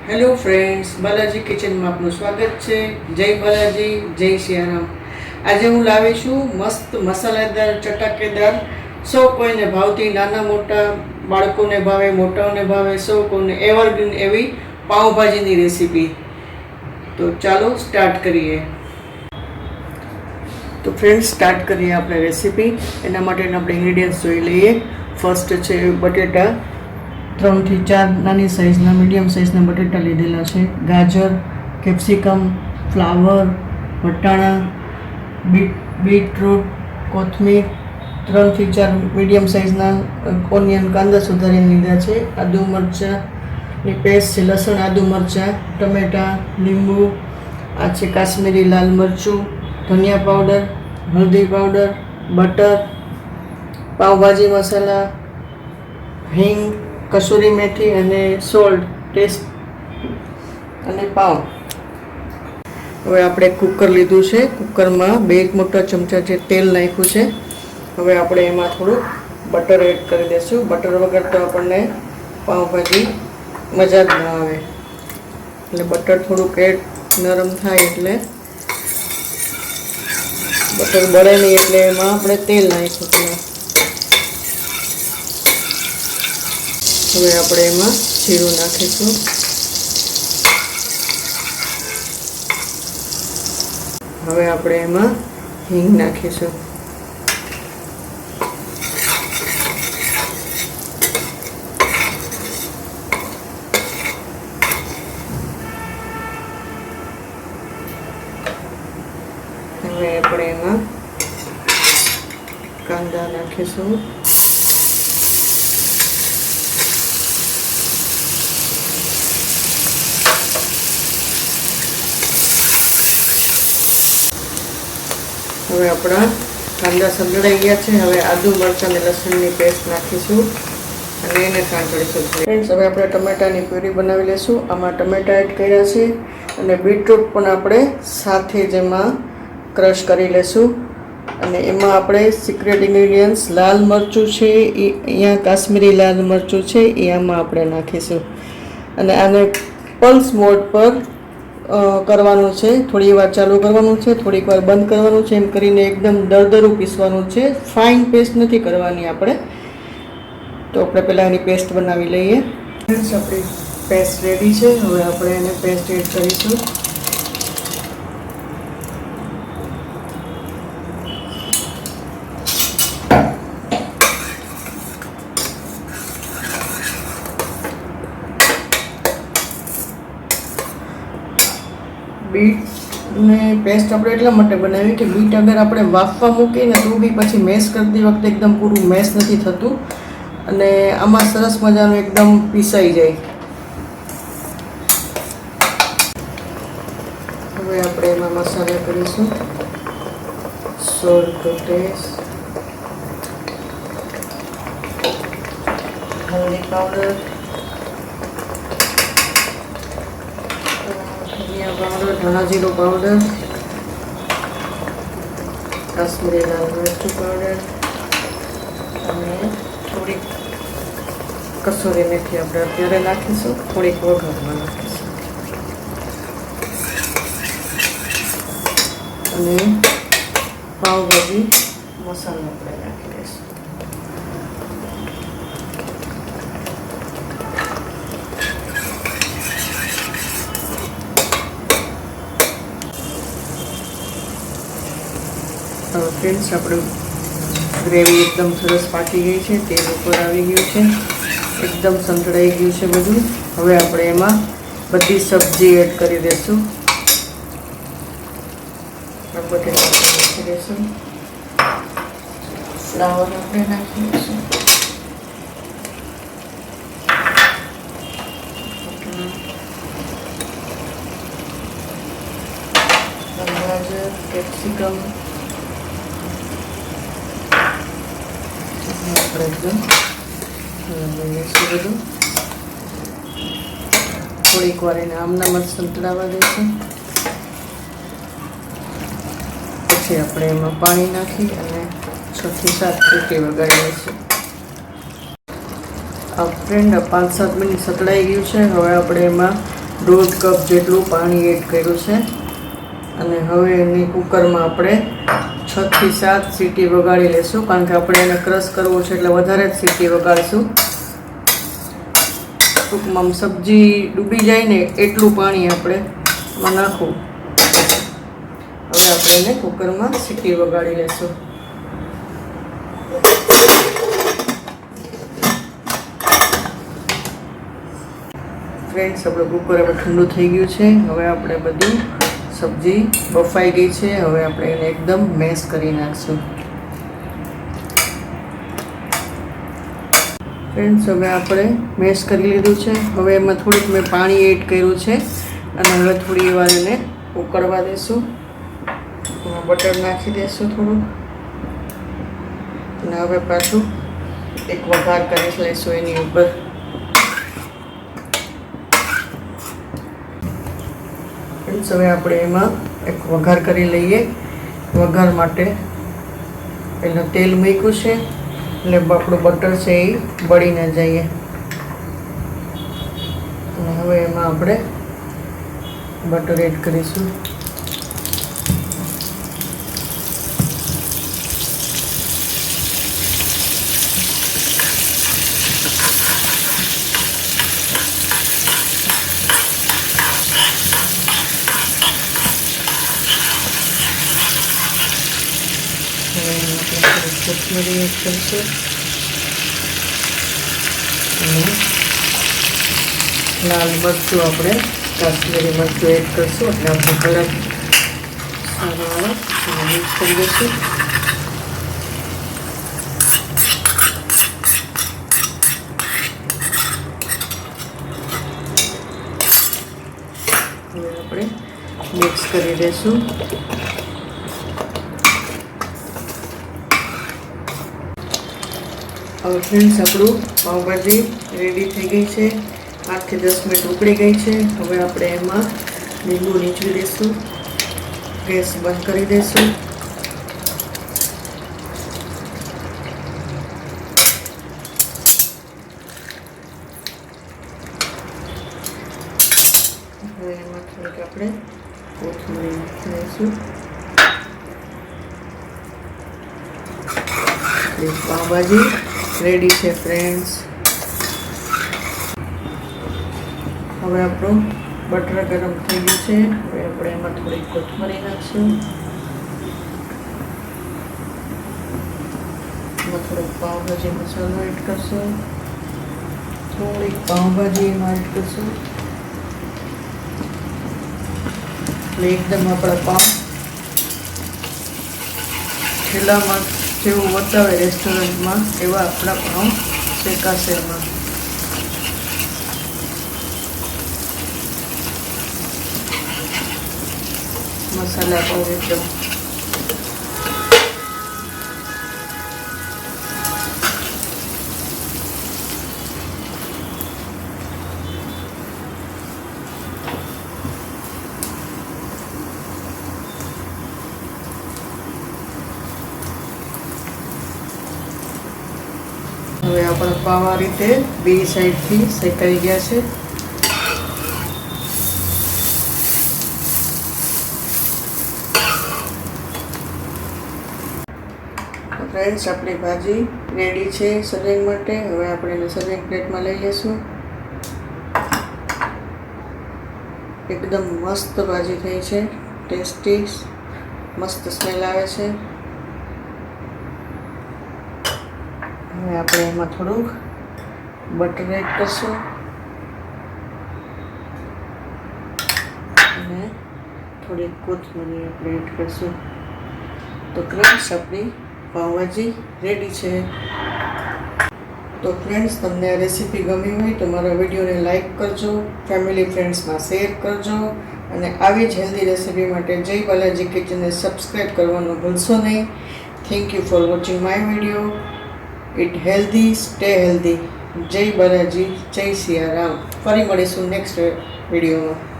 Hello friends, Balaji કિચનમાં આપનું સ્વાગત છે. જય બાલાજી, જય સિયારામ. આજે હું લાવી છું મસ્ત મસાલેદાર ચટાકેદાર સૌ કોઈને ભાવતી, નાના મોટા બાળકોને ભાવે, મોટાઓને ભાવે, સૌ કોઈને એવરગ્રીન એવી પાઉંભાજીની રેસીપી. તો ચાલો સ્ટાર્ટ કરીએ. તો ફ્રેન્ડ્સ, સ્ટાર્ટ કરીએ આપણે રેસીપી. એના માટેના આપણે ઇન્ગ્રીડિયન્ટ્સ જોઈ લઈએ. ફર્સ્ટ છે બટેટા, 3 થી 4 નાની સાઇઝના મીડિયમ સાઇઝના બટેટા લીધેલા છે. ગાજર, કેપ્સિકમ, ફ્લાવર, વટાણા, બીટરૂટ, કોથમીર, 3 થી 4 મીડિયમ સાઇઝના ઓનિયન, કાંદા સુધારીને લીધા છે. આદુ મરચાંની પેસ્ટ છે, લસણ, આદુ મરચાં, ટમેટાં, લીંબુ. આ છે કાશ્મીરી લાલ મરચું, ધનિયા પાવડર, હળદી પાવડર, બટર, પાવભાજી મસાલા, હિંગ, કસૂરી મેથી અને સોલ્ટ ટેસ્ટ અને પાવ. હવે આપણે કુકર લીધું છે. કુકરમાં 2 મોટા ચમચા જે તેલ નાખ્યું છે. હવે આપણે એમાં થોડું બટર એડ કરી દઈશું. બટર વગર તો આપણને પાવભાજી મજા જ ન આવે. એટલે બટર થોડુંક નરમ થાય એટલે, બટર બળે નહીં એટલે એમાં આપણે તેલ નાખીશું. હવે આપણે એમાં જીરું નાખીશું. હવે આપણે એમાં હિંગ નાખીશું. હવે આપણે એમાં કાંદા નાખીશું. હવે આપણા કાંદા સંતળાઈ ગયા છે. હવે આદુ મરચાં અને લસણની પેસ્ટ નાખીશું અને એને સાંતળીશું. ફ્રેન્ડ્સ, હવે આપણે ટમેટાની પ્યુરી બનાવી લઈશું. આમાં ટમેટા એડ કર્યા છે અને બીટરૂટ પણ આપણે સાથે જ એમાં ક્રશ કરી લઈશું. અને એમાં આપણે સિક્રેટ ઇન્ગ્રીડિયન્ટ્સ લાલ મરચું છે, એ અહીંયા કાશ્મીરી લાલ મરચું છે, એ આમાં આપણે નાખીશું. અને આને પલ્સ મોડ પર કરવાનું છે. થોડી વાર ચાલુ કરવાનું છે, થોડીક વાર બંધ કરવાનું છે. એમ કરીને એકદમ દરદરું પીસવાનું છે. ફાઇન પેસ્ટ નથી કરવાની આપણે. તો આપણે પહેલાં એની પેસ્ટ બનાવી લઈએ. આપણી પેસ્ટ રેડી છે. હવે આપણે એને પેસ્ટ એડ કરીશું. બીટને પેસ્ટ આપણે એટલા માટે બનાવી કે બીટ અગર આપણે વાફવા મૂકીએ ને તો બી પછી મેશ કરતી વખતે એકદમ પૂરું મેશ નથી થતું અને આમાં સરસ મજાનું એકદમ પીસાઈ જાય. હવે આપણે એમાં મસાલા કરીશું. સોલ્ટ ટુ ટેસ્ટ, હળદી પાવડર, પાવડર, ધાણા જીરું પાવડર, કાશ્મીરી લાલ મરચું પાવડર અને થોડીક કસૂરી મેથી આપણે અત્યારે નાખીશું. થોડીક વઘારમાં નાખીશું અને પાવભાજી મસાલો આપણે નાખી દઈશું. ફ્રેન્ડ્સ, આપણું ગ્રેવી એકદમ સરસ પાકી ગઈ છે. તેલ ઉપર આવી ગયું છે. એકદમ સંતળાઈ ગયું છે બધું. હવે આપણે એમાં બધી સબ્જી એડ કરી દઈશું. બટેટા નાખી દઈશું. ફ્લાવર આપણે નાખી દઈશું. ગાજર, કેપ્સિકમ આપણે એકદમ બધું થોડીક વાર એને આમનામાં સંતળાવા દઈશું. પછી આપણે એમાં પાણી નાખી અને 6 થી 7 સીટી વગાડી દઈશું. ફ્રેન્ડ 5-7 મિનિટ સતળાઈ ગયું છે. હવે આપણે એમાં 1.5 કપ જેટલું પાણી એડ કર્યું છે અને હવે એની કુકરમાં આપણે 6 થી 7 સીટી વગાડી લેશું, કારણ કે આપણે એને ક્રશ કરવું છે એટલે વધારે જ સીટી વગાડશું. ટૂંકમાં સબ્જી ડૂબી જાય ને એટલું પાણી આપણે એમાં નાખવું. હવે આપણે એને કુકરમાં સીટી વગાડી લેશું. ફ્રેન્ડ્સ, આપણું કુકર હવે ઠંડુ થઈ ગયું છે. હવે આપણે બધી સબ્જી બફાઈ ગઈ છે. હવે આપણે એને એકદમ મેશ કરી નાખશું. ફ્રેન્ડ્સ, હવે આપણે મેશ કરી લીધું છે. હવે એમાં થોડુંક મેં પાણી એડ કર્યું છે અને હવે થોડી વાર એને ઉકળવા દઈશું. બટર નાખી દઈશું થોડું અને હવે પાછું એક વઘાર કરી લઈશું એની ઉપર. હવે આપણે એમાં એક વઘાર કરી લઈએ. વઘાર માટે પહેલાં તેલ મૂક્યું છે એટલે આપણું બટર છે એ બળી ન જાય. અને હવે એમાં આપણે બટર એડ કરીશું. કોથમરી એડ કરીશું અને લાલ મરચું આપણે કાશ્મીરી મરચું એડ કરીશું એટલે આપણો કલર સારો આવે. મિક્સ કરી દઈશું. હવે આપણે મિક્સ કરી દઈશું. હવે ફ્રેન્ડ્સ, આપણું પાઉંભાજી રેડી થઈ ગઈ છે. 8 થી 10 મિનિટ ઉકળી ગઈ છે. હવે આપણે એમાં લીંબુ નીચવી દઈશું. ગેસ બંધ કરી દઈશું. હવે એમાં થોડીક આપણે કોથમરી નાખી દઈશું. પાઉંભાજી રેડી છે ફ્રેન્ડ્સ. હવે આપણું બટર ગરમ થઈ ગયું છે. હવે આપણે એમાં થોડીક કોથમરી નાખશું. એમાં થોડોક પાઉંભાજી મસાલો એડ કરશું. થોડીક પાઉંભાજી એમાં એડ કરશું એટલે એકદમ આપણા પાઉં ઠેલામાં જેવું બતાવે રેસ્ટોરન્ટમાં એવા આપણા પાઉં શેકાશે. એમાં મસાલા પાઉં એકદમ હવે આપણા પાવ આ રીતે બે સાઈડથી શેકાઈ ગયા છે. ફ્રેન્ડ્સ, આપણી ભાજી રેડી છે સર્વિંગ માટે. હવે આપણે એને સર્વિંગ પ્લેટમાં લઈ લઈશું. એકદમ મસ્ત ભાજી થઈ છે. ટેસ્ટી મસ્ત સ્મેલ આવે છે. હવે આપણે એમાં થોડુંક બટર એડ કરશું અને થોડીક કોથમરી આપણે એડ કરશું. તો ફ્રેન્ડ્સ, આપણી પાઉંભાજી રેડી છે. તો ફ્રેન્ડ્સ, તમને આ રેસીપી ગમી હોય તો મારા વિડીયોને લાઈક કરજો, ફેમિલી ફ્રેન્ડ્સમાં શેર કરજો અને આવી જ હેલ્ધી રેસીપી માટે જય બાલાજી કિચનને સબસ્ક્રાઈબ કરવાનું ભૂલશો નહીં. Thank you for watching my video. Eat healthy, stay healthy. જય બાલાજી, જય સિયારામ. ફરી મળીશું નેક્સ્ટ વિડીયોમાં.